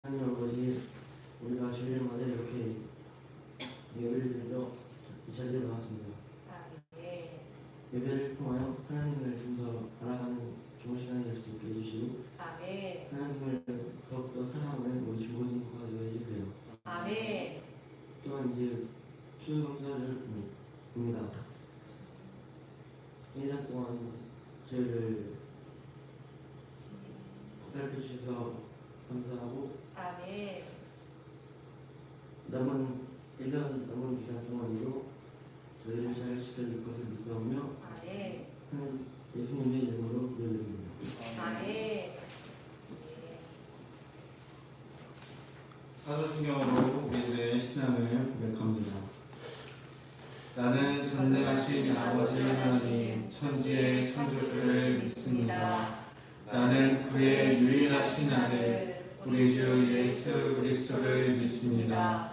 하나님 아버지, 우리가 주일마다 이렇게 예배를 드려 이 자리에 나왔습니다. 예배를 통하여 하나님을 좀 더 알아가는 좋은 시간이 될 수 있게 해주시고, 하나님을 더욱더 사랑하는 우리 주부님과 되어 해주세요. 또한 이제 추수감사를 봅니다. 1년 동안 저희를 살펴주셔서 감사하고, 남은 1년 넘은 기간 동안으로 저희를 잘 지켜줄 것을 믿사오며 하는 예수님의 이름으로 기도드립니다. 사도신경으로 우리들의 신앙을 고백합니다. 나는 전능하신 아버지 하나님 천지의 창조주를 믿습니다. 나는 그의 유일하신 아들 우리 주 예수 그리스도를 믿습니다.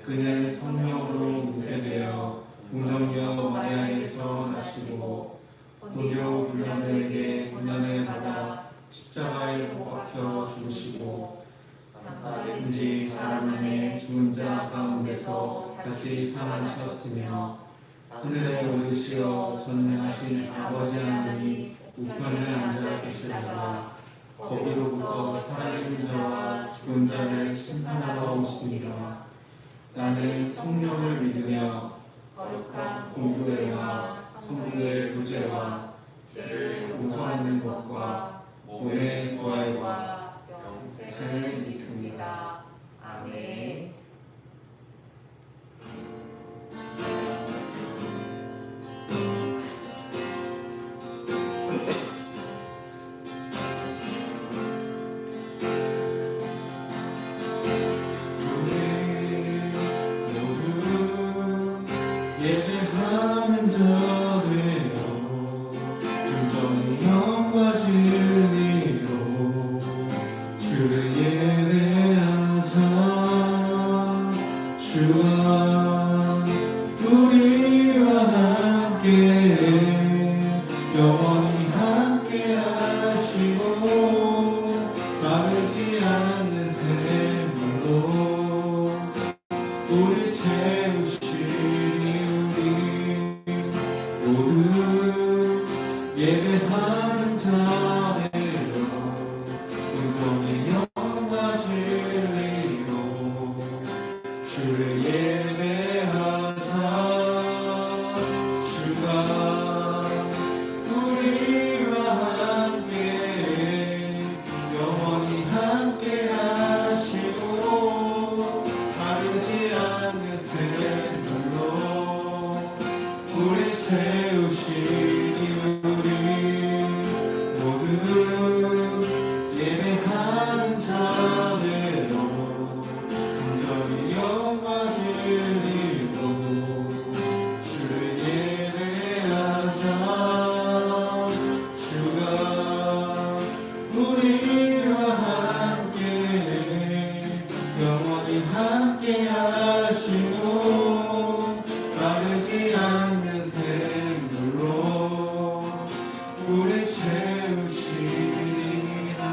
그는 성령으로 잉태되어 동정녀 마리아에서 나시고 본교 빌라도에게 고난을 받아 십자가에 못 박혀 죽으시고 장사된지 사흘 만에 죽은 자 가운데서 다시 살아나셨으며 하늘에 오르시어 전능하신 아버지 하나님 우편에 앉아 계시다가 거기로부터 살아있는 자와 죽은 자를 심판하러 오시니라. 나는 성령을 믿으며 거룩한 공교회와 성도의 구제와 죄를 용서하는 것과 몸의 부활과 영생을 믿습니다. 아멘. 예배하는 자들여 온전히 영과 진리로 주를 예배하자. 주와 우리와 함께 영원히 함께 하시고 마르지 않는 샘물로 우리 채우시니 모두 예배하는 자들여 온전히 영과 진리로 주를 예배하자. 주가 우리와 함께 영원히 함께 하시고 마르지 않는 샘물로 우리 채우시니 우리 모두 예배하는 자들로 온전히 영과 진리로 주를 예배하자. 주가 우리와 함께 영원히 함께 하시고 마르지 않는 샘물로 우리 채우시리라.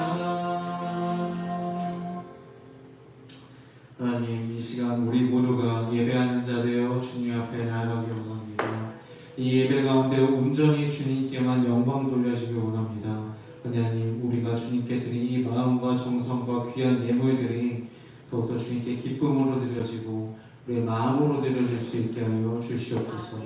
하나님, 이 시간 우리 모두가 예배하는 자 되어 주님 앞에 나아가기 원합니다. 이 예배 가운데 온전히 주님께만 영광 돌려주기 원합니다. 하나님, 우리가 주님께 드린 이 마음과 정성과 귀한 예물들이 더욱더 주님께 기쁨으로 드려지고 우리의 마음으로 드려질 수 있게 하여 주시옵소서.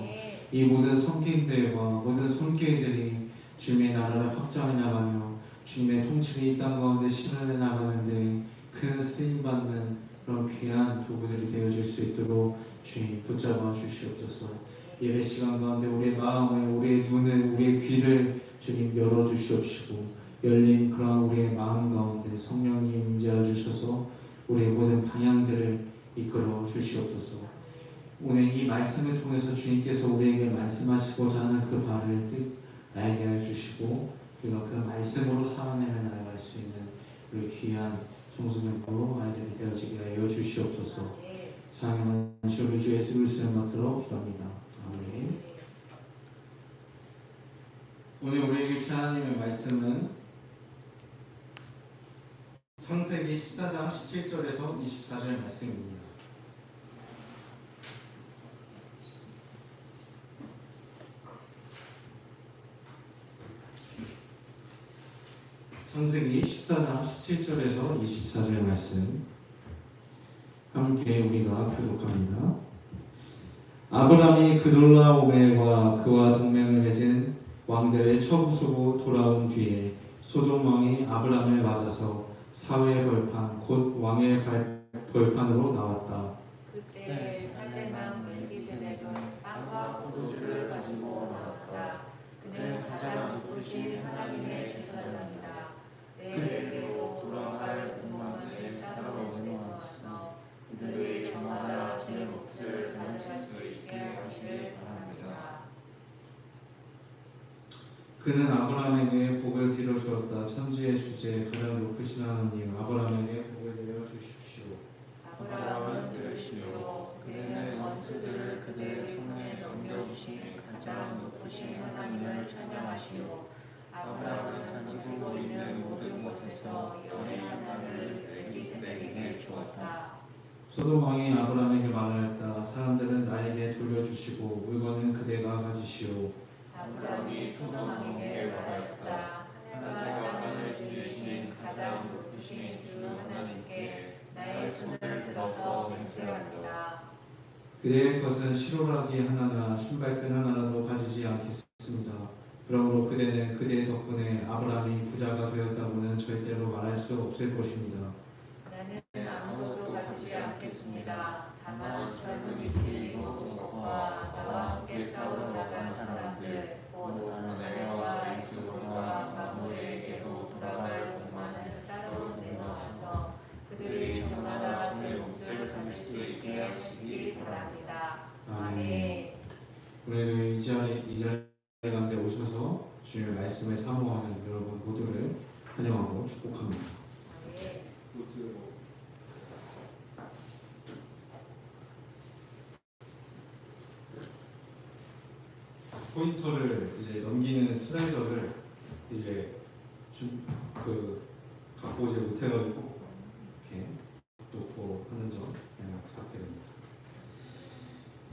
이 모든 성경들과 모든 손길들이 주님의 나라를 확장해 나가며 주님의 통치를 이 땅 가운데 실현해 나가는데 큰 쓰임받는 그런 귀한 도구들이 되어질 수 있도록 주님 붙잡아 주시옵소서. 예배 시간 가운데 우리의 마음을, 우리의 눈을, 우리의 귀를 주님 열어주시옵시고 열린 그런 우리의 마음 가운데 성령님 임재하 주셔서 우리의 모든 방향들을 이끌어 주시옵소서. 오늘 이 말씀을 통해서 주님께서 우리에게 말씀하시고자 하는 그 바를 뜻 알게 해주시고 우리가 그 말씀으로 살아내며 나아갈 수 있는 그 귀한 청소년으로 아이들이 되어지게 하여 주시옵소서. 사랑하는 우리 주 예수 그리스도의 이름으로 기도합니다. 아멘. 오늘 우리에게 주신 하나님의 말씀은 창세기 14장 17절에서 24절 말씀입니다. 창세기 14장 17절에서 24절 말씀 함께 우리가 교독합니다. 아브람이 그돌라오멜과 그와 동맹을 맺은 왕들의 처부수고 돌아온 뒤에 소돔 왕이 아브람을 맞아서 사회 벌판 곧 왕의 벌판으로 나왔다. 그때 그때에 살때만 멜기세덱은 빵과 포도주를 가지고 나왔다. 그는 가장 높으신 하나님의 제사장이다. 내일로 돌아갈 공무원을 따로 내놓아서 그들의 저마다 제 몫을 가져갈 수 있게 하시길 바랍니다. 그는 아브라함에게 복을 빌어 주었다. 천지의 주제 가장 높으신 하나님 아브라함에게 복을 내려 주십시오. 아브라함은 들으시오. 그는 원수들을 그들의 손에 넘겨주신 가장 높으신 하나님을 찬양하시오. 아브라함은 가지고 있는 모든 것에서 열의 하나를 멜기세덱에게 주었다. 소돔 왕이 아브라함에게 말하였다. 사람들은 나에게 돌려주시고 물건은 그대가 가지시오. 아브라함이 소돔 왕에게 말하였다. 하늘과 땅을 지으신 가장 높으신 주 하나님께 나의 손을 들어서 맹세합니다. 그대의 것은 시로라기 하나나 신발끈 하나라도 가지지 않겠습니다. 그러므로 그대는 그대 덕분에 아브라함이 부자가 되었다고는 절대로 말할 수 없을 것입니다. 나는 아무것도 가지지 않겠습니다. 다만 젊은이들이 먹은 것과 나와 함께 싸우러 나간 사람들, 곧 아내와 이스몬과 마므레에게로 돌아갈 공만을 따로 내놓아서 그들이 저마다 제 몫을 가질 수 있게 하시기 바랍니다. 아멘. 우리는 이 자리에 가운데 오셔서 주님의 말씀을 사모하는 여러분 모두를 환영하고 축복합니다. 아멘. 포인터를 이제 넘기는 슬라이더를 이제 갖고 오지 못해가지고 이렇게 놓고 하는 점 부탁드립니다.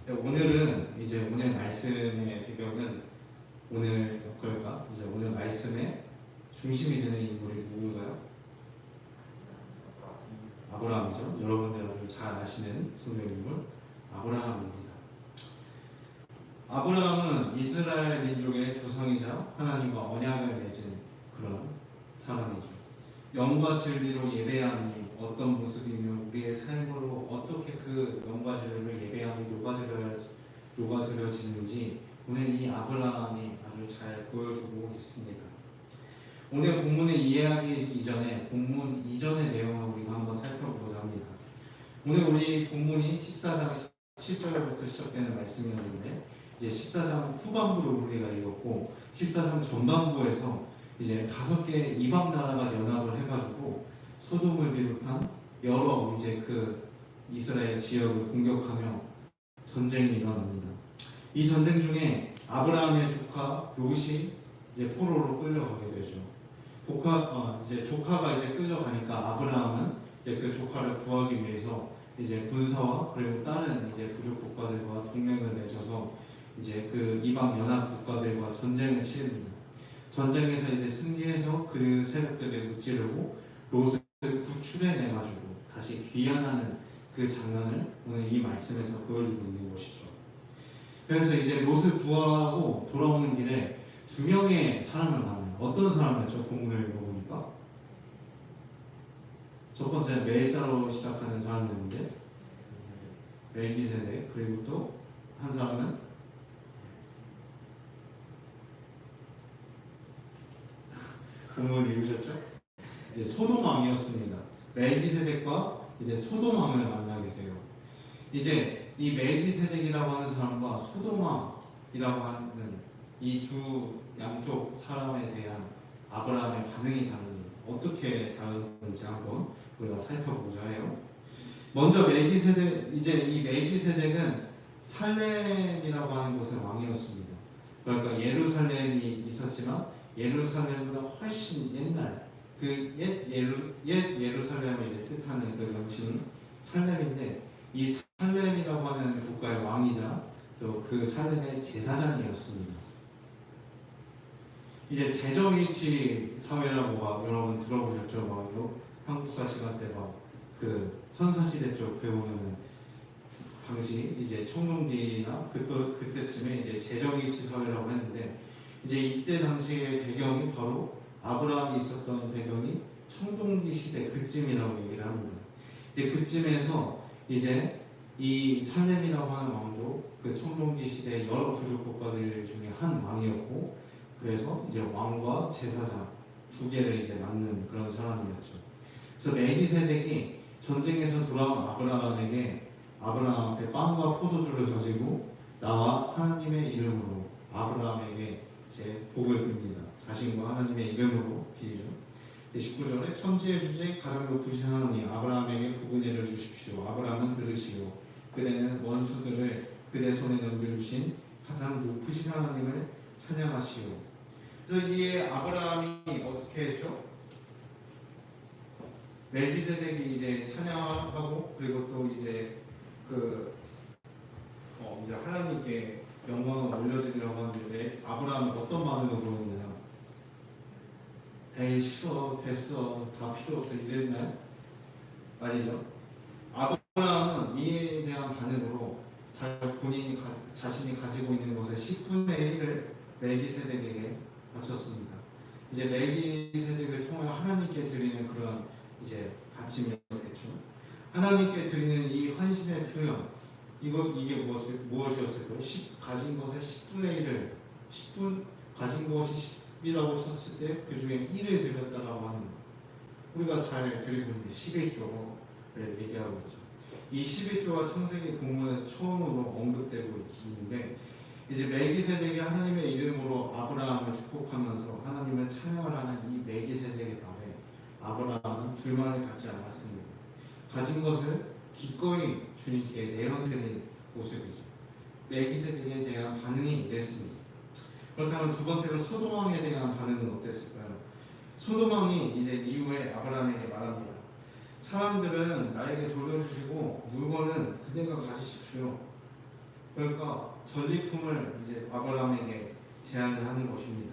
오늘은 이제 오늘 말씀의 배경은 오늘 말씀의 중심이 되는 인물이 누군가요? 아브라함이죠. 여러분들 아주 잘 아시는 성경 인물 아브라함입니다. 아브라함은 이스라엘 민족의 조상이자 하나님과 언약을 맺은 그런 사람이죠. 영과 진리로 예배하니 어떤 모습이며 우리의 삶으로 어떻게 그 영과 진리를 예배하니 녹아들어지는지 오늘 이 아브라함이 아주 잘 보여주고 있습니다. 오늘 본문을 이해하기 이전에 본문 이전의 내용을 우리가 한번 살펴보고자 합니다. 오늘 우리 본문이 14장 7절부터 시작되는 말씀이었는데 이제 14장 후반부를 우리가 읽었고 14장 전반부에서 이제 5개의 이방 나라가 연합을 해가지고 소돔을 비롯한 여러 이제 그 이스라엘 지역을 공격하며 전쟁이 일어납니다. 이 전쟁 중에 아브라함의 조카 롯이 이제 포로로 끌려가게 되죠. 조카가 이제 끌려가니까 아브라함은 이제 그 조카를 구하기 위해서 이제 군사와 그리고 다른 이제 부족 국가들과 동맹을 맺어서 이제 그 이방 연합 국가들과 전쟁을 치릅니다. 전쟁에서 이제 승리해서 그 세력들을 무찌르고 롯을 구출해내가지고 다시 귀환하는 그 장면을 오늘 이 말씀에서 보여주고 있는 것이죠. 그래서 이제 롯을 구하고 돌아오는 길에 2명의 사람을 만나요. 어떤 사람이었죠? 본문을 읽어보니까 첫 번째 멜자로 시작하는 사람이었는데 멜기세덱, 그리고 또 한 사람은 본문을 읽으셨죠? 이제 소돔 왕이었습니다. 멜기세덱과 이제 소돔 왕을 만나게 돼요. 이제 이 멜기세덱이라고 하는 사람과 소돔 왕이라고 하는 이 두 양쪽 사람에 대한 아브라함의 반응이 다릅니다. 어떻게 다른지 한번 우리가 살펴보자 해요. 먼저 멜기세덱, 이제 이 멜기세덱은 살렘이라고 하는 곳의 왕이었습니다. 그러니까 예루살렘이 있었지만 예루살렘보다 훨씬 옛날 그 옛 예루살렘을 이제 뜻하는 그 명칭은 살렘인데 이 살렘이라고 하는 국가의 왕이자 또 그 살렘의 제사장이었습니다. 이제 재정일치 사회라고 막 여러분 들어보셨죠? 막 한국사 시간 때 막 그 선사시대 쪽 배우면은 당시 이제 청동기나 그때쯤에 이제 재정일치 사회라고 했는데 이제 이때 당시의 배경이 바로 아브라함이 있었던 배경이 청동기 시대 그쯤이라고 얘기를 합니다. 이제 그쯤에서 이제 이 살렘이라고 하는 왕도 그 청동기 시대 여러 부족 국가들 중에 한 왕이었고, 그래서 이제 왕과 제사장 두 개를 이제 맡는 그런 사람이었죠. 그래서 멜기세덱이 전쟁에서 돌아온 아브라함에게 아브라함 앞에 빵과 포도주를 가지고 나와 하나님의 이름으로 아브라함에게 이제 복을 빕니다. 자신과 하나님의 이름으로 비리죠. 19절에 천지의 주제 가장 높으신 하나님 아브라함에게 복을 내려 주십시오. 아브라함은 들으시고 그대는 원수들을 그대 손에 넘겨주신 가장 높으신 하나님을 찬양하시오. 그래서 이에 아브라함이 어떻게 했죠? 멜기세덱이 이제 찬양하고 그리고 또 이제 이제 하나님께 영광을 올려드리려고 하는데 아브라함은 어떤 마음으로 그러느냐? 에이 싫어 됐어 다 필요 없어 이랬나요? 아니죠. 아브라함은 이에 대한 반응으로 본인이 자신이 가지고 있는 것의 10분의 1을 멜기세덱에게 바쳤습니다. 이제 멜기세덱을 통해 하나님께 드리는 그런 이제 바침이었겠죠. 하나님께 드리는 이 헌신의 표현, 이게 무엇이었을까요? 가진 것의 10분의 1을 10분 가진 것이 10이라고 쳤을 때 그 중에 1을 드렸다라고 하는, 우리가 잘 드리고 있는 11조를 얘기하고 있죠. 이 11조가 창세기 본문에서 처음으로 언급되고 있는데, 이제 멜기세덱이 하나님의 이름으로 아브라함을 축복하면서 하나님을 찬양을 하는 이 멜기세덱의 말에 아브라함은 불만을 갖지 않았습니다. 가진 것을 기꺼이 주님께 내어드리는 모습이죠. 멜기세덱에 대한 반응이 이랬습니다. 그렇다면 두 번째로 소돔왕에 대한 반응은 어땠을까요? 소돔왕이 이제 이후에 아브라함에게 말합니다. 사람들은 나에게 돌려주시고 물건은 그대가 가지십시오. 그러니까 전리품을 이제 아브라함에게 제안을 하는 것입니다.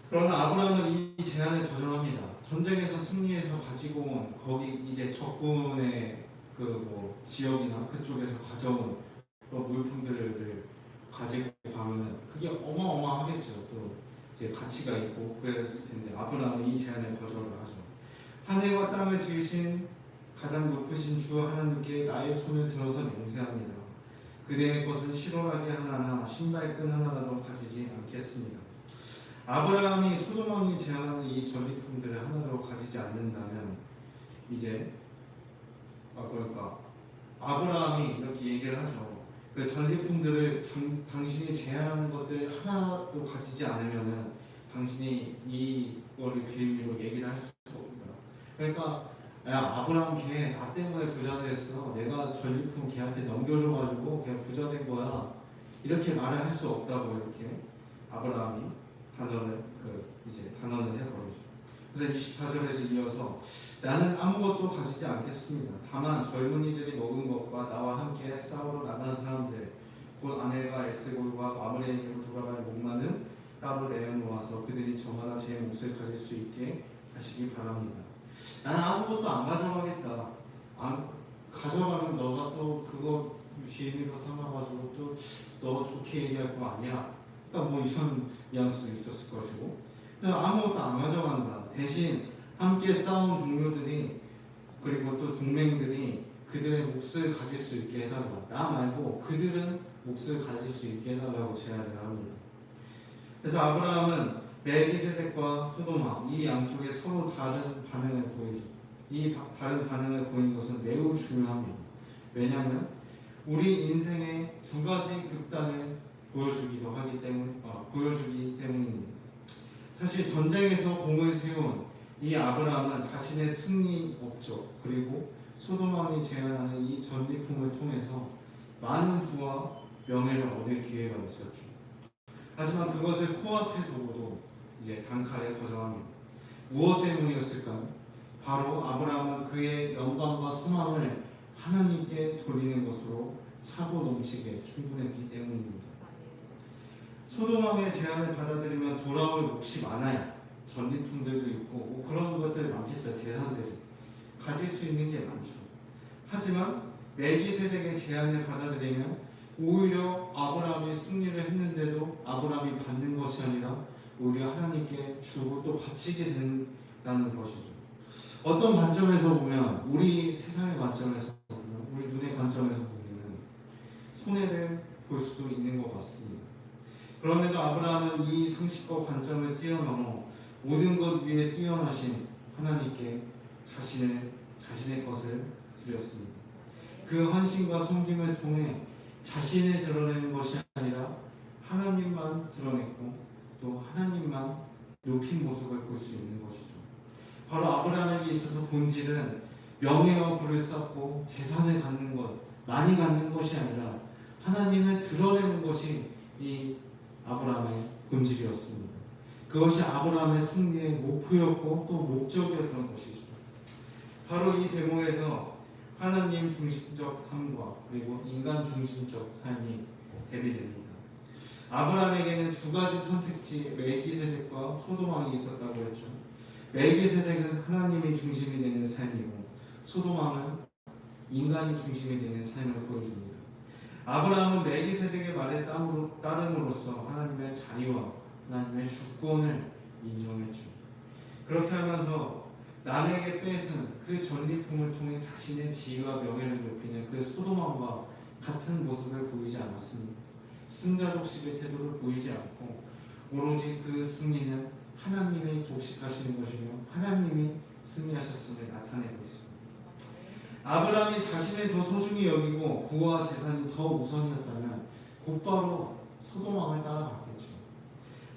그러나 아브라함은 이 제안을 거절합니다. 전쟁에서 승리해서 가지고 온 거기 이제 적군의 지역이나 그쪽에서 가져온 물품들을 가지고 가면은 그게 어마어마하겠죠. 또 이제 가치가 있고 그랬을 텐데 아브라함은 이 제안을 거절을 하죠. 하늘과 땅을 지으신 가장 높으신 주 하나님께 나의 손을 들어서 맹세합니다. 그대의 것은 실오라기 하나나 신발끈 하나라도 가지지 않겠습니다. 아브라함이 소돔왕이 제안하는 이 전리품들을 하나도 가지지 않는다면 이제 그러니까 아브라함이 이렇게 얘기를 하죠. 그 전리품들을 당신이 제안하는 것들 하나도 가지지 않으면은 당신이 이거를 비밀로 얘기를 할 수 없다. 그러니까 야 아브라함 걔 나 때문에 부자 됐어. 내가 전리품 걔한테 넘겨줘가지고 걔 부자 된 거야. 이렇게 말을 할 수 없다고 이렇게 아브라함이 단언을 해버리죠. 그래서 24절에서 이어서 나는 아무것도 가지지 않겠습니다. 다만 젊은이들이 먹은 것과 나와 함께 싸우러 나간 사람들 곧 아넬과 에스골과 마므레에게로 돌아갈 목마는 따로 내어놓아서 그들이 저마다 제 몫을 가질 수 있게 하시기 바랍니다. 나는 아무것도 안 가져가겠다. 가져가면 너가 또 그거 비밀로 삼아가지고 또 너 좋게 얘기할 거 아니야. 그러니까 뭐 이런 뉘앙스도 있었을 것이고, 아무것도 안 가져간다. 대신 함께 싸운 동료들이 그리고 또 동맹들이 그들의 몫을 가질 수 있게 해달라. 나 말고 그들은 몫을 가질 수 있게 해달라고 제안을 합니다. 그래서 아브라함은 멜기세덱과 소돔왕 이 양쪽에 서로 다른 반응을 보이죠. 이 다른 반응을 보이는 것은 매우 중요합니다. 왜냐하면 우리 인생의 두 가지 극단을 보여주기 때문입니다. 사실 전쟁에서 공을 세운 이 아브라함은 자신의 승리 업적 그리고 소돔왕이 제안하는 이 전리품을 통해서 많은 부와 명예를 얻을 기회가 있었죠. 하지만 그것을 코앞에 두고도 이제 단칼에 거절합니다. 무엇 때문이었을까요? 바로 아브라함은 그의 영광과 소망을 하나님께 돌리는 것으로 차고 넘치게 충분했기 때문입니다. 소돔왕의 제안을 받아들이면 돌아올 몫이 많아요. 전리품들도 있고 뭐 그런 것들이 많겠죠. 재산들이 가질 수 있는 게 많죠. 하지만 멜기세덱의 제안을 받아들이면 오히려 아브라함이 승리를 했는데도 아브라함이 받는 것이 아니라 오히려 하나님께 주고 또 바치게 된다는 것이죠. 어떤 관점에서 보면, 우리 세상의 관점에서 보면, 우리 눈의 관점 손해를 볼 수도 있는 것 같습니다. 그럼에도 아브라함은 이 상식과 관점을 뛰어넘어 모든 것 위에 뛰어나신 하나님께 자신의 것을 드렸습니다. 그 헌신과 섬김을 통해 자신을 드러내는 것이 아니라 하나님만 드러냈고 또 하나님만 높인 모습을 볼 수 있는 것이죠. 바로 아브라함에게 있어서 본질은 명예와 부를 쌓고 재산을 갖는 것, 많이 갖는 것이 아니라 하나님을 드러내는 것이 이 아브라함의 본질이었습니다. 그것이 아브라함의 승리의 목표였고 또 목적이었던 것이죠. 바로 이 대목에서 하나님 중심적 삶과 그리고 인간 중심적 삶이 대비됩니다. 아브라함에게는 두 가지 선택지 멜기세덱과 소돔왕이 있었다고 했죠. 멜기세덱은 하나님이 중심이 되는 삶이고 소돔왕은 인간이 중심이 되는 삶을 보여줍니다. 아브라함은 멜기세덱의 말에 따름으로써 하나님의 자리와 하나님의 주권을 인정했죠. 그렇게 하면서 남에게 뺏은 그 전리품을 통해 자신의 지위와 명예를 높이는 그 소돔왕과 같은 모습을 보이지 않았습니다. 승자독식의 태도를 보이지 않고 오로지 그 승리는 하나님이 독식하시는 것이며 하나님이 승리하셨음을 나타내고 있습니다. 아브라함이 자신을 더 소중히 여기고 부와 재산이 더 우선이었다면 곧바로 소돔왕을 따라갔겠죠.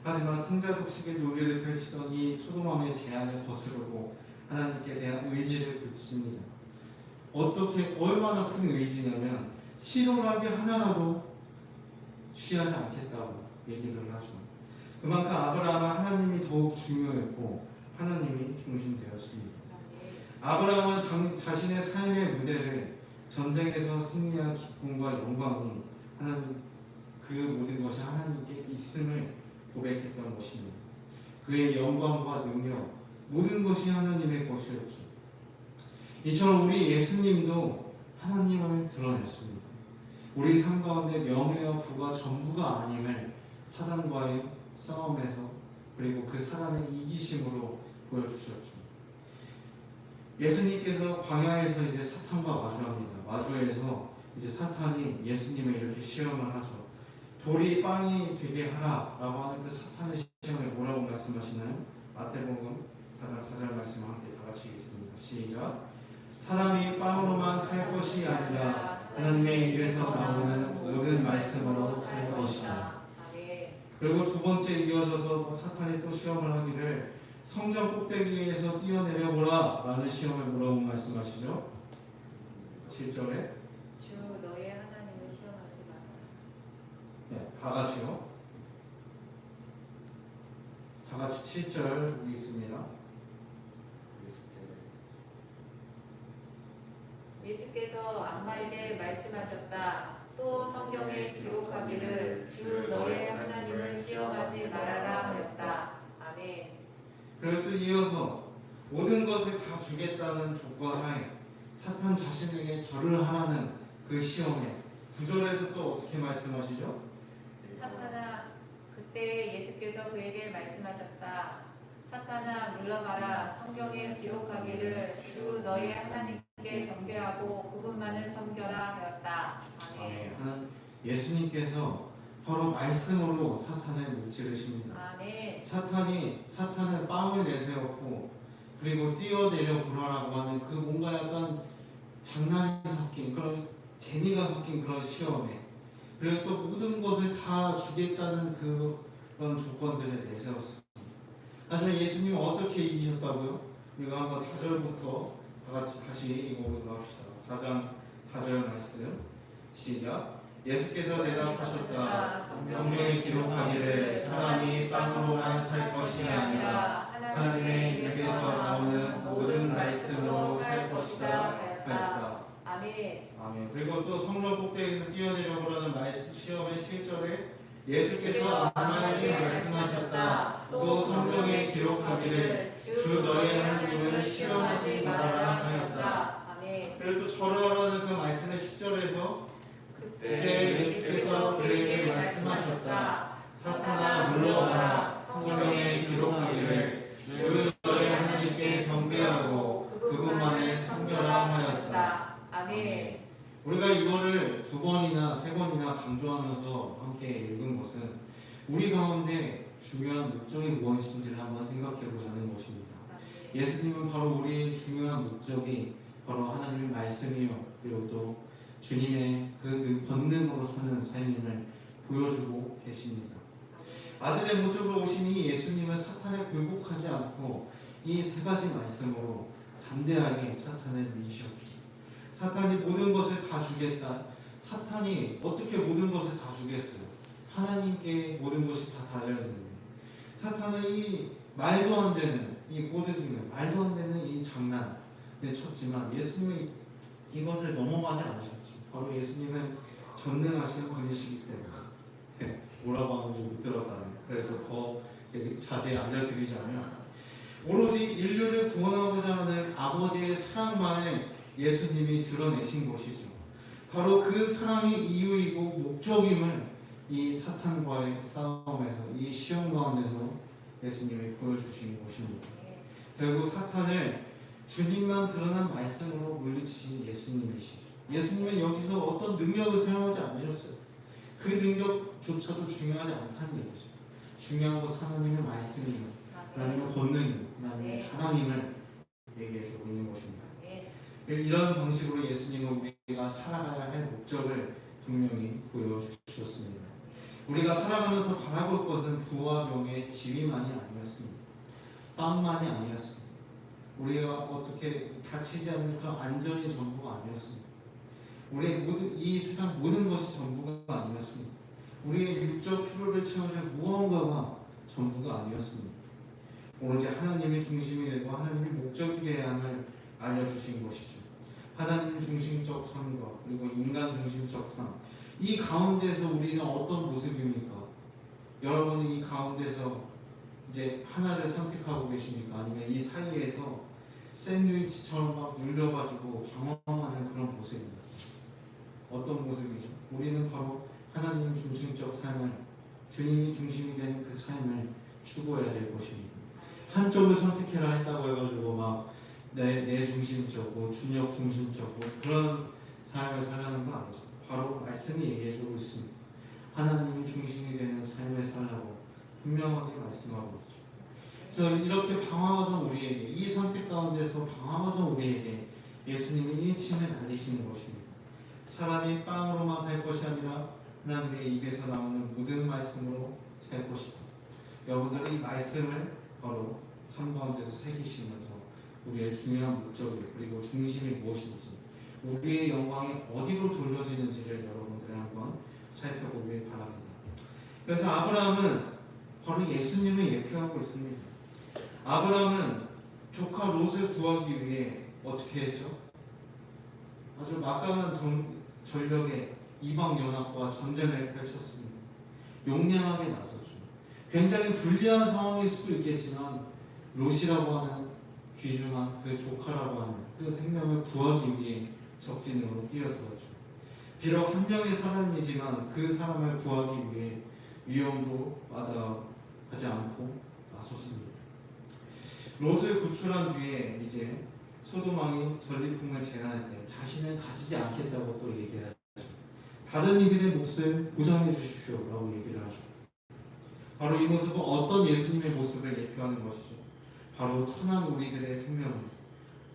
하지만 승자독식의 논리를 펼치던 이 소돔왕의 제안을 거스르고 하나님께 대한 의지를 붙입니다. 얼마나 큰 의지냐면 실오라기 하나라도 취하지 않겠다고 얘기를 하죠. 그만큼 아브라함은 하나님이 더욱 중요했고 하나님이 중심되었습니다. 아브라함은 자신의 삶의 무대를 전쟁에서 승리한 기쁨과 영광이 하나님 그 모든 것이 하나님께 있음을 고백했던 것입니다. 그의 영광과 능력 모든 것이 하나님의 것이었죠. 이처럼 우리 예수님도 하나님을 드러냈습니다. 우리 삶 가운데 명예와 부가 전부가 아님을 사단과의 싸움에서 그리고 그 사단의 이기심으로 보여주셨죠. 예수님께서 광야에서 이제 사탄과 마주합니다. 마주해서 이제 사탄이 예수님을 이렇게 시험을 하죠. 돌이 빵이 되게 하라라고 하는 그 사탄의 시험에 뭐라고 말씀하시나요? 마태복음 4장 4절 말씀 함께 다 같이 읽겠습니다. 시작. 사람이 빵으로만 살 것이 아니라 하나님의 입에서 나오는 모든 말씀으로 살 것이다. 그리고 두 번째 이어져서 사탄이 또 시험을 하기를 성전 꼭대기에서 뛰어내려 보라 라는 시험을 뭐라고 말씀하시죠? 7절에 주 너의 하나님을 시험하지 마라. 네, 다 같이요. 다 같이 7절 읽겠습니다. 예수께서 악마에게 말씀하셨다. 또 성경에 기록하기를 주 너의 하나님을 시험하지 말아라 하였다. 아멘. 그리고 또 이어서 모든 것을 다 주겠다는 조건하에 사탄 자신에게 절을 하라는 그 시험에 9절에서 또 어떻게 말씀하시죠? 사탄아, 그때 예수께서 그에게 말씀하셨다. 사탄아 물러가라. 성경에 기록하기를 주 너의 하나님께 경배하고 그분만을 섬겨라 하였다. 아멘. 예수님께서 바로 말씀으로 사탄을 무찌르십니다. 아멘. 사탄은 빵을 내세웠고 그리고 뛰어내려 보라라고 하는 그 뭔가 약간 장난이 섞인 그런 재미가 섞인 그런 시험에 그리고 또 모든 것을 다 주겠다는 그런 조건들을 내세웠습니다. 하지만 예수님은 어떻게 이기셨다고요? 우리가 한번 4절부터 다 같이 다시 읽어보도록 합시다. 4장 4절 말씀 시작. 예수께서 대답하셨다. 성경에 기록하기를 사람이 빵으로만 살 것이 아니라 하나님의 입에서 나오는 모든 말씀으로 살 것이다 하였다. 아멘. 아멘. 그리고 또 성전 꼭대기에서 뛰어내려 보라는 말씀 시험의 7절에 예수께서 악마에게 말씀하셨다. 또 성경에 기록하기를 주 너의 하나님을 시험하지 말아라 하였다. 아멘. 그리고 또 절하라는 그 말씀의 10절에서 그때 예수께서 그에게 말씀하셨다. 사탄아 물러가라. 성경에 기록하기를 주 너의 하나님께 경배하고 그분만을 섬겨라 하였다. 아멘. 우리가 이거를 2번이나 3번이나 강조하면서 함께 읽은 것은 우리 가운데 중요한 목적이 무엇인지를 한번 생각해 보자는 것입니다. 예수님은 바로 우리의 중요한 목적이 바로 하나님의 말씀이요, 그리고 또 주님의 그 권능으로 사는 삶임을 보여주고 계십니다. 아들의 모습으로 오신 이 예수님은 사탄에 굴복하지 않고 이 3가지 말씀으로 담대하게 사탄을 이기셨기. 사탄이 모든 것을 다 주겠다. 사탄이 어떻게 모든 것을 다 주겠어요? 하나님께 모든 것이 다 달려있는데 사탄은 이 말도 안 되는 이 꼬드김을, 말도 안 되는 이 장난을 쳤지만 예수님은 이것을 넘어가지 않으셨죠. 바로 예수님은 전능하신 분이시기 때문에 뭐라고 하는지 못 들었다는, 그래서 더 자세히 알려드리자면 오로지 인류를 구원하고자 하는 아버지의 사랑만을 예수님이 드러내신 것이죠. 바로 그 사랑이 이유이고 목적임을 이 사탄과의 싸움에서, 이 시험 가운데서 예수님이 보여주신 것입니다. 결국 사탄을 주님만 드러난 말씀으로 물리치신 예수님이시죠. 예수님은 여기서 어떤 능력을 사용하지 않으셨어요. 그 능력조차도 중요하지 않다는 얘기죠. 중요한 것은 하나님의 말씀이요, 하나님의 권능이요, 하나님의 사랑임을 얘기해 주고 있는 것입니다. 이런 방식으로 예수님은 우리가 살아가야 할 목적을 분명히 보여주셨습니다. 우리가 살아가면서 바라볼 것은 부와 명예의 지위만이 아니었습니다. 빵만이 아니었습니다. 우리가 어떻게 다치지 않는 그런 안전이 전부가 아니었습니다. 우리의 이 세상 모든 것이 전부가 아니었습니다. 우리의 육적 필요를 채워줄 무언가가 전부가 아니었습니다. 오로지 하나님의 중심이 되고 하나님의 목적이 되어야 함을 알려주신 것이죠. 하나님 중심적 삶과 그리고 인간 중심적 삶, 이 가운데서 우리는 어떤 모습입니까? 여러분은 이 가운데서 이제 하나를 선택하고 계십니까? 아니면 이 사이에서 샌드위치처럼 막 눌려가지고 방황하는 그런 모습입니다. 어떤 모습이죠? 우리는 바로 하나님 중심적 삶을, 주님이 중심이 되는 그 삶을 추구해야 될 것입니다. 한쪽을 선택해라 했다고 해가지고 막 내 중심적이고 준역 중심적이고 그런 삶을 살라는 건 아니죠. 바로 말씀이 얘기해주고 있습니다. 하나님이 중심이 되는 삶을 살라고 분명하게 말씀하고 있죠. 그래서 이렇게 방황하던 우리에게, 이 선택 가운데서 방황하던 우리에게 예수님이 일침을 날리시는 것입니다. 사람이 빵으로만 살 것이 아니라 하나님의 입에서 나오는 모든 말씀으로 살 것이다. 여러분들이 이 말씀을 바로 삶 가운데서 새기시면서 우리의 중요한 목적이, 그리고 중심이 무엇인지, 우리의 영광이 어디로 돌려지는지를 여러분들이 한번 살펴보길 바랍니다. 그래서 아브라함은 바로 예수님을 예표하고 있습니다. 아브라함은 조카 롯을 구하기 위해 어떻게 했죠? 아주 막강한 전력의 이방연합과 전쟁을 펼쳤습니다. 용맹하게 나섰죠. 굉장히 불리한 상황일 수도 있겠지만 롯이라고 하는 귀중한 그 조카라고 하는 그 생명을 구하기 위해 적진으로 뛰어들었죠. 비록 한 명의 사람이지만 그 사람을 구하기 위해 위험도 마다하지 않고 나섰습니다. 롯을 구출한 뒤에 이제 소돔왕이 전리품을 제한할 때 자신은 가지지 않겠다고 또 얘기하죠. 다른 이들의 몫을 보장해 주십시오 라고 얘기를 하죠. 바로 이 모습은 어떤 예수님의 모습을 예표하는 것이죠. 바로 천한 우리들의 생명,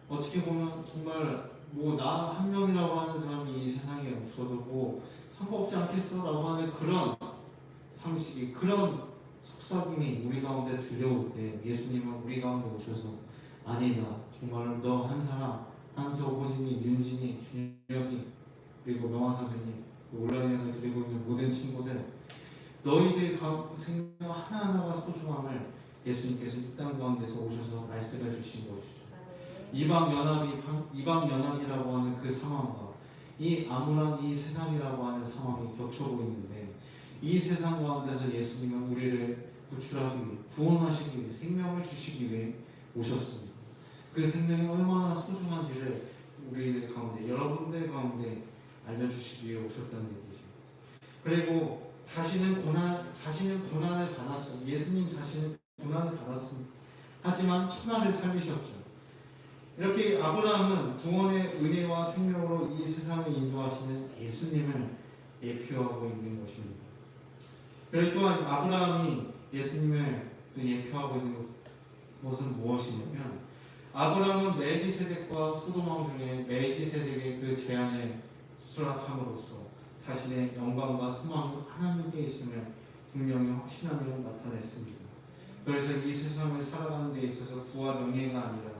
어떻게 보면 정말 뭐 나 한 명이라고 하는 사람이 이 세상에 없어도 뭐 상관없지 않겠어 라고 하는 그런 상식이, 그런 속삭임이 우리 가운데 들려올 때 예수님은 우리 가운데 오셔서 아니다, 정말 너 한 사람, 한서, 호진이, 윤진이, 준혁이, 그리고 명화 선생님, 온라인을 드리고 있는 모든 친구들, 너희들 생명 하나하나가 소중함을 예수님께서 이 땅 가운데서 오셔서 말씀해 주신 것이죠. 이방연합이라고 하는 그 상황과 이 암울한 이 세상이라고 하는 상황이 겹쳐고 있는데, 이 세상 가운데서 예수님은 우리를 구출하기 위해, 구원하시기 위해, 생명을 주시기 위해 오셨습니다. 그 생명이 얼마나 소중한지를 우리들 가운데, 여러분들 가운데 알려주시기 위해 오셨다는 얘기죠. 그리고 자신은 고난을 받았습니다. 예수님 자신은 고난을 받았습니다. 하지만 천하를 살리셨죠. 이렇게 아브라함은 구원의 은혜와 생명으로 이 세상을 인도하시는 예수님을 예표하고 있는 것입니다. 그리고 또한 아브라함이 예수님을 예표하고 있는 것은 무엇이냐면, 아브라함은 멜기세덱과 소돔왕 중에 멜기세덱의 그 제안에 수락함으로써 자신의 영광과 소망이 하나님께 있음을 분명히 확신하며 나타냈습니다. 그래서 이 세상을 살아가는 데 있어서 부와 명예가 아니라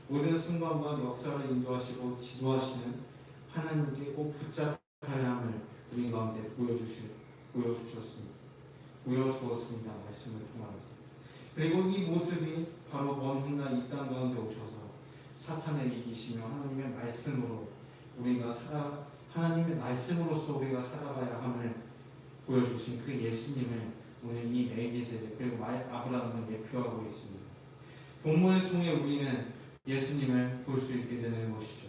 모든 순간과 역사를 인도하시고 지도하시는 하나님께 꼭 붙잡아야 함을 우리 가운데 보여주었습니다. 말씀을 통하여서. 그리고 이 모습이 바로 먼 훗날 이 땅 가운데 오셔서 사탄을 이기시며 하나님의 말씀으로서 우리가 살아가야 함을 보여주신 그 예수님을 오늘 이 멜기세덱 그리고 아브라함은 예표하고 있습니다. 본문을 통해 우리는 예수님을 볼 수 있게 되는 것이죠.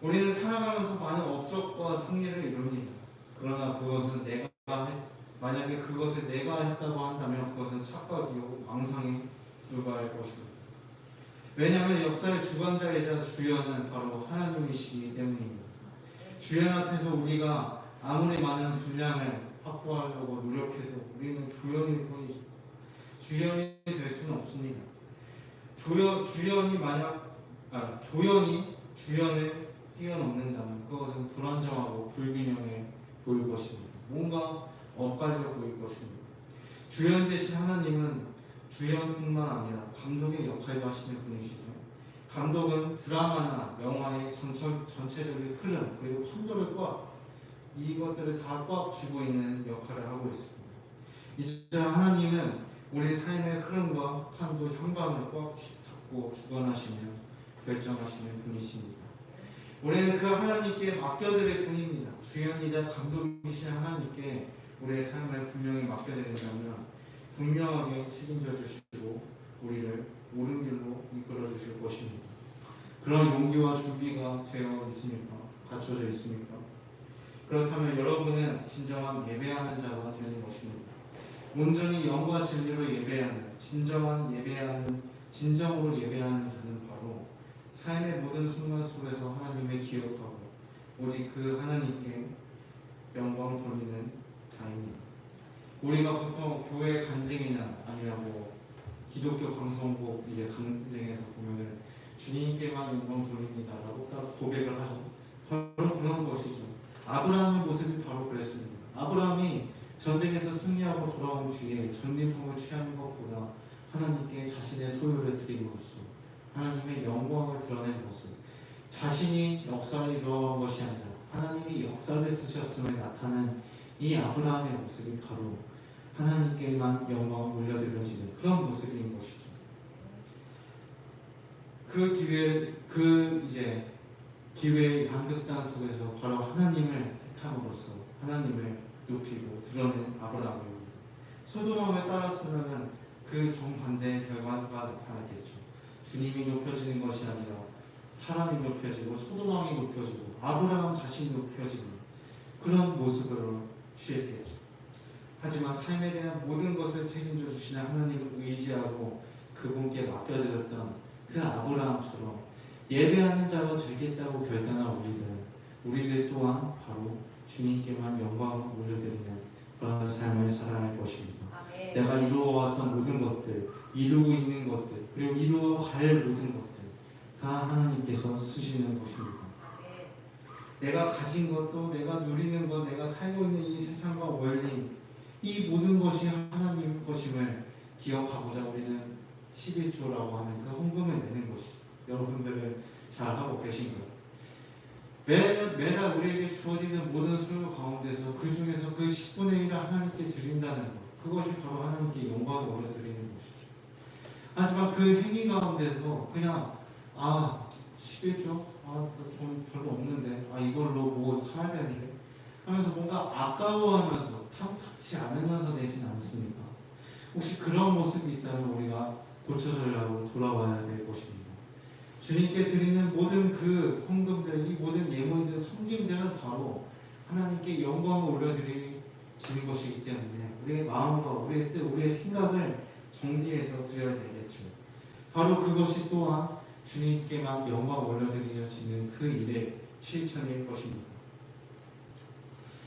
우리는 살아가면서 많은 업적과 승리를 이룹니다. 그러나 그것은 만약에 그것을 내가 했다고 한다면 그것은 착각이요 망상에 불과할 것입니다. 왜냐하면 역사의 주관자이자 주연은 바로 하나님이시기 때문입니다. 주연 앞에서 우리가 아무리 많은 분량을 확보하려고 노력해도 우리는 조연일 뿐이죠. 주연이 될 수는 없습니다. 조연이 주연을 뛰어넘는다면 그것은 불안정하고 불균형해 보일 것입니다. 뭔가 엇갈려 보일 것입니다. 주연 대신 하나님은 주연뿐만 아니라 감독의 역할도 하시는 분이시죠. 감독은 드라마나 영화의 전체적인 흐름 그리고 판도를 이것들을 다 꽉 쥐고 있는 역할을 하고 있습니다. 이제 하나님은 우리 삶의 흐름과 판도 향방을 꽉 잡고 주관하시며 결정하시는 분이십니다. 우리는 그 하나님께 맡겨드릴 뿐입니다. 주연이자 감독이신 하나님께 우리의 삶을 분명히 맡겨드린다면 분명하게 책임져 주시고 우리를 옳은 길로 이끌어 주실 것입니다. 그런 용기와 준비가 되어 있습니까? 갖춰져 있습니까? 그렇다면 여러분은 진정한 예배하는 자가 되는 것입니다. 온전히 영과 진리로 예배하는 진정으로 예배하는 자는 바로 삶의 모든 순간 속에서 하나님을 기억하고 오직 그 하나님께 영광 돌리는 자입니다. 우리가 보통 교회 간증이나 아니면 기독교 방송국 간증에서 보면은 주님께만 영광 돌립니다라고 딱 고백을 하죠. 바로 그런 것이죠. 아브라함의 모습이 바로 그랬습니다. 아브라함이 전쟁에서 승리하고 돌아온 뒤에 전리품을 취하는 것보다 하나님께 자신의 소유를 드림으로써 하나님의 영광을 드러낸 모습, 자신이 역사를 이루어간 것이 아니라 하나님이 역사를 쓰셨음을 나타낸 이 아브라함의 모습이 바로 하나님께만 영광을 올려드려지는 그런 모습인 것이죠. 기회의 양극단 속에서 바로 하나님을 택함으로써 하나님을 높이고 드러낸 아브라함입니다. 소돔왕을 따랐으면 그 정반대의 결과가 나타났겠죠. 주님이 높여지는 것이 아니라 사람이 높여지고 소돔왕이 높여지고 아브라함 자신이 높여지는 그런 모습으로 취했겠죠. 하지만 삶에 대한 모든 것을 책임져 주시는 하나님을 의지하고 그분께 맡겨드렸던 그 아브라함처럼 예배하는 자가 되겠다고 결단한 우리들 또한 바로 주님께만 영광을 올려드리는 그런 삶을 살아야 할 것입니다. 아멘. 내가 이루어왔던 모든 것들, 이루고 있는 것들, 그리고 이루어갈 모든 것들 다 하나님께서 쓰시는 것입니다. 아멘. 내가 가진 것도, 내가 누리는 것, 내가 살고 있는 이 세상과 원리, 이 모든 것이 하나님 것임을 기억하고자 우리는 11조라고 하는 그 헌금을 내는 것이죠. 여러분들은 잘 하고 계신가요? 매달 우리에게 주어지는 모든 소유 가운데서 그 중에서 그 10분의 1을 하나님께 드린다는 것, 그것이 바로 하나님께 영광을 올려드리는 것이죠. 하지만 그 행위 가운데서 그냥 11조? 돈 별로 없는데 이걸로 뭐 사야 되는데 하면서 뭔가 아까워하면서 탐탁치 않으면서 내진 않습니까? 혹시 그런 모습이 있다면 우리가 고쳐져야 하고 돌아와야 될 것입니다. 주님께 드리는 모든 그 헌금들, 이 모든 예물들, 섬김들은 바로 하나님께 영광을 올려드리는 것이기 때문에 우리의 마음과 우리의 뜻, 우리의 생각을 정리해서 드려야 되겠죠. 바로 그것이 또한 주님께만 영광 올려드려지는 그 일의 실천일 것입니다.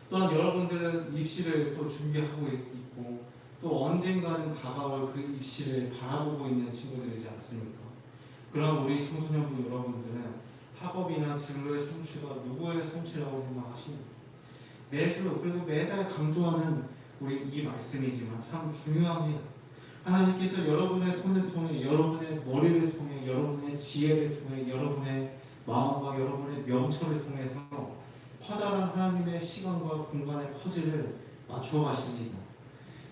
또한 여러분들은 입시를 또 준비하고 있고 또 언젠가는 다가올 그 입시를 바라보고 있는 친구들이지 않습니까? 그럼 우리 청소년부 여러분들은 학업이나 진로의 성취가 누구의 성취라고 생각하십니까? 매주 그리고 매달 강조하는 우리 이 말씀이지만 참 중요합니다. 하나님께서 여러분의 손을 통해, 여러분의 머리를 통해, 여러분의 지혜를 통해, 여러분의 마음과 여러분의 명철을 통해서 커다란 하나님의 시간과 공간의 퍼즐을 맞춰 가십니다.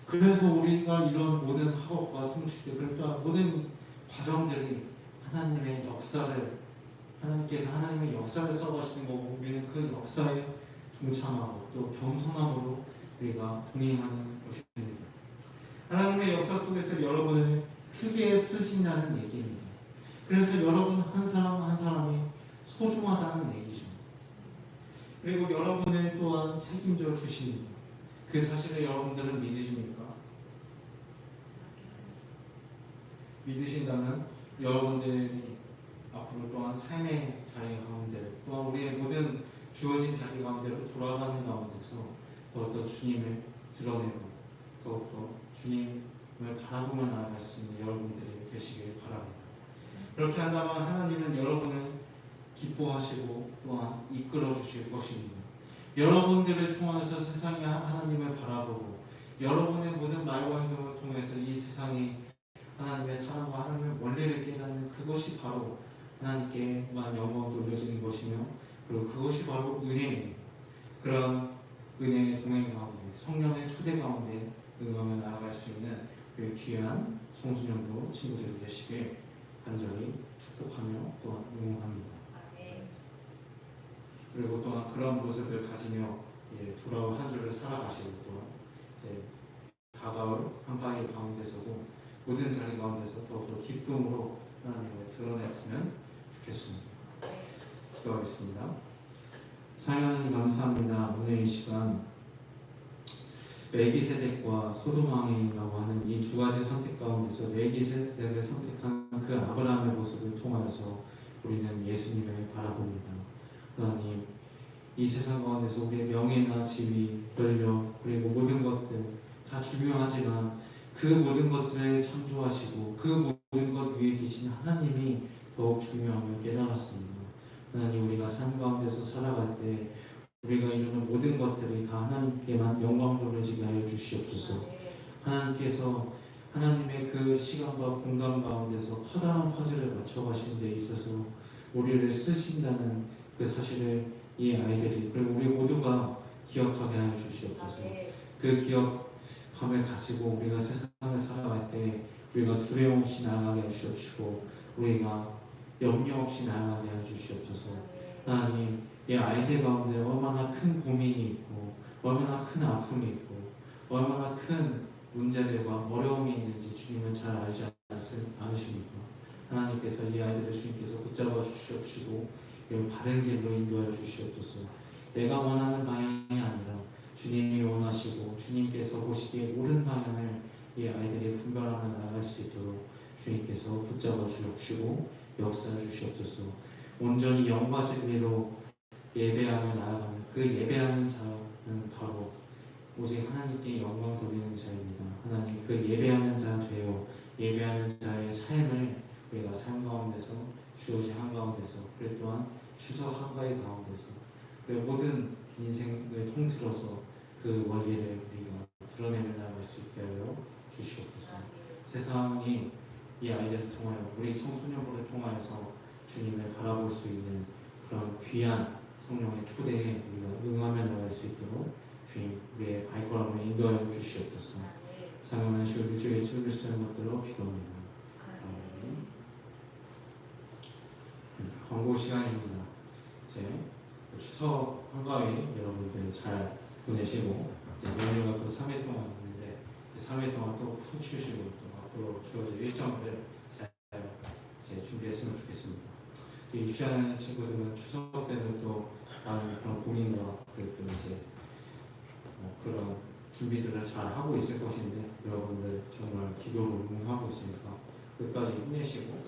그래서 우리가 이런 모든 학업과 성취들, 그러니까 모든 과정들이 하나님의 역사를, 하나님께서 하나님의 역사를 써가시는 거고, 우리는 그 역사에 동참하고 또 겸손함으로 우리가 동행하는 것입니다. 하나님의 역사 속에서 여러분을 크게 쓰신다는 얘기입니다. 그래서 여러분 한 사람 한 사람이 소중하다는 얘기죠. 그리고 여러분을 또한 책임져 주십니다. 그 사실을 여러분들은 믿으십니까? 믿으신다면 여러분들이 앞으로 또한 삶의 자리 가운데 또한 우리의 모든 주어진 자리 가운데로 돌아가는 가운데서 더욱더 주님을 드러내고 더욱더 주님을 바라보며 나아갈 수 있는 여러분들이 되시길 바랍니다. 그렇게 한다면 하나님은 여러분을 기뻐하시고 또한 이끌어 주실 것입니다. 여러분들을 통해서 세상이 하나님을 바라보고 여러분의 모든 말과 행동을 통해서 이 세상이 하나님의 사랑과 하나님의 원리를 깨닫는 그것이 바로 하나님께만 영광 돌려지는 것이며 그리고 그것이 바로 은혜입니다. 그런 은혜의 동행 가운데 성령의 초대 가운데 응하며 나아갈 수 있는 그 귀한 청소년도 친구들이 되시길 간절히 축복하며 또한 응원합니다. 그리고 또한 그런 모습을 가지며 돌아올 한 주를 살아가시고 또한 다가올 한가위 가운데서도 모든 자리 가운데서 더욱더 기쁨으로 하나님을 드러냈으면 좋겠습니다. 기도하겠습니다. 하나님 감사합니다. 오늘 이 시간 멜기세덱과 소돔왕이라고 하는 이 두 가지 선택 가운데서 멜기세덱을 선택한 그 아브라함의 모습을 통하여서 우리는 예수님을 바라봅니다. 하나님, 이 세상 가운데서 우리의 명예나 지위, 권력 그리고 모든 것들 다 중요하지만 그 모든 것들을 창조하시고 그 모든 것 위에 계신 하나님이 더욱 중요함을 깨달았습니다. 하나님, 우리가 삶 가운데서 살아갈 때 우리가 이루는 모든 것들이 다 하나님께만 영광 돌려지게 하여 주시옵소서. 하나님께서 하나님의 그 시간과 공간 가운데서 커다란 퍼즐을 맞춰가신 데 있어서 우리를 쓰신다는 그 사실을 이 아이들이 그리고 우리 모두가 기억하게 하여 주시옵소서. 그 기억함을 가지고 우리가 세상을 살아갈 때 우리가 두려움 없이 나아가게 해 주시옵시고 우리가 염려 없이 나아가게 해 주시옵소서. 하나님, 이 아이들 가운데 얼마나 큰 고민이 있고 얼마나 큰 아픔이 있고 얼마나 큰 문제들과 어려움이 있는지 주님은 잘 알지 않으십니까? 하나님께서 이 아이들을 주님께서 붙잡아 주시옵시고 바른 길로 인도하여 주시옵소서. 내가 원하는 방향이 아니라 주님이 원하시고 주님께서 보시기에 옳은 방향을 이 아이들이 분별하며 나아갈 수 있도록 주님께서 붙잡아 주옵시고 역사해 주시옵소서. 온전히 영과 진리로 예배하며 나아가는 그 예배하는 자는 바로 오직 하나님께 영광 돌리는 자입니다. 하나님, 그 예배하는 자 되어 예배하는 자의 삶을 우리가 삶 가운데서 주어진 한가운데서 그리고 또한 추석 한가위 가운데서 그 모든 인생을 통틀어서 그 원리를 우리가 드러내며 나아갈 수 있게 하여 주시옵소서. 세상이 이 아이들을 통하여 우리 청소년부를 통하여서 주님을 바라볼 수 있는 그런 귀한 성령의 초대에 우리가 응하며 나갈 수 있도록 주님 우리의 발걸음을 인도하여 주시옵소서. 사랑하시고 우주 예수 그리스도의 것들로 기도합니다. 광고 시간입니다. 이제 추석 한가위 여러분들 잘 보내시고 연휴가 또 3일 동안 있는데 그 3일 동안 또 푹 쉬시고 또 앞으로 주어질 일정들 잘 이제 준비했으면 좋겠습니다. 입시하는 친구들은 추석 때는 또 많은 그런 고민과 그리고 이제 그런 준비들을 잘 하고 있을 것인데 여러분들 정말 기도로 응하고 있으니까 끝까지 힘내시고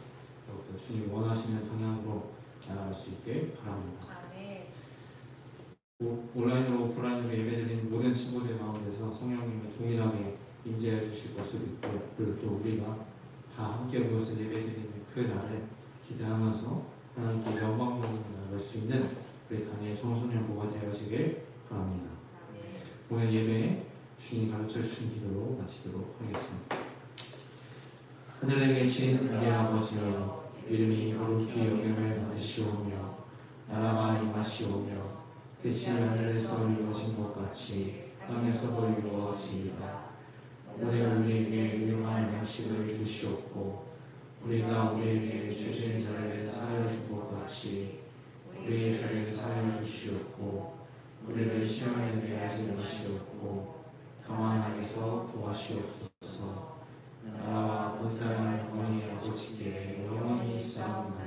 더욱더 주님 원하시는 방향으로 나아갈 수 있게 바랍니다. 아멘. 온라인으로 오프라인으로 예배드리는 모든 친구들 가운데서 성령님이 동일하게 임재해 주실 것을 믿고 그리고 또 우리가 다 함께 모여서 예배드리는 그 날을 기대하면서 하나님께 영광을 나갈 수 있는 우리 당의 청소년 모가 되어지길 바랍니다. 아멘. 오늘 예배 주님 가르쳐 주신 기도로 마치도록 하겠습니다. 하늘에 계신 우리 아버지여, 이름이 거룩히 여김을 받으시오며 나라가 임하시오며 뜻이 하늘에서 이루어진 것 같이 땅에서도 이루어지이다. 오늘 우리에게 일용할 양식을 주시옵고 우리가 우리에게 죄진 자를 사하여 준 것 같이 우리의 죄를 사하여 주시옵고 우리를 시험에 들게 하지 마시옵고 다만 악에서 구하시옵소서. 나라와 권세와 영광이 아버지께 영원히 있사옵나이다.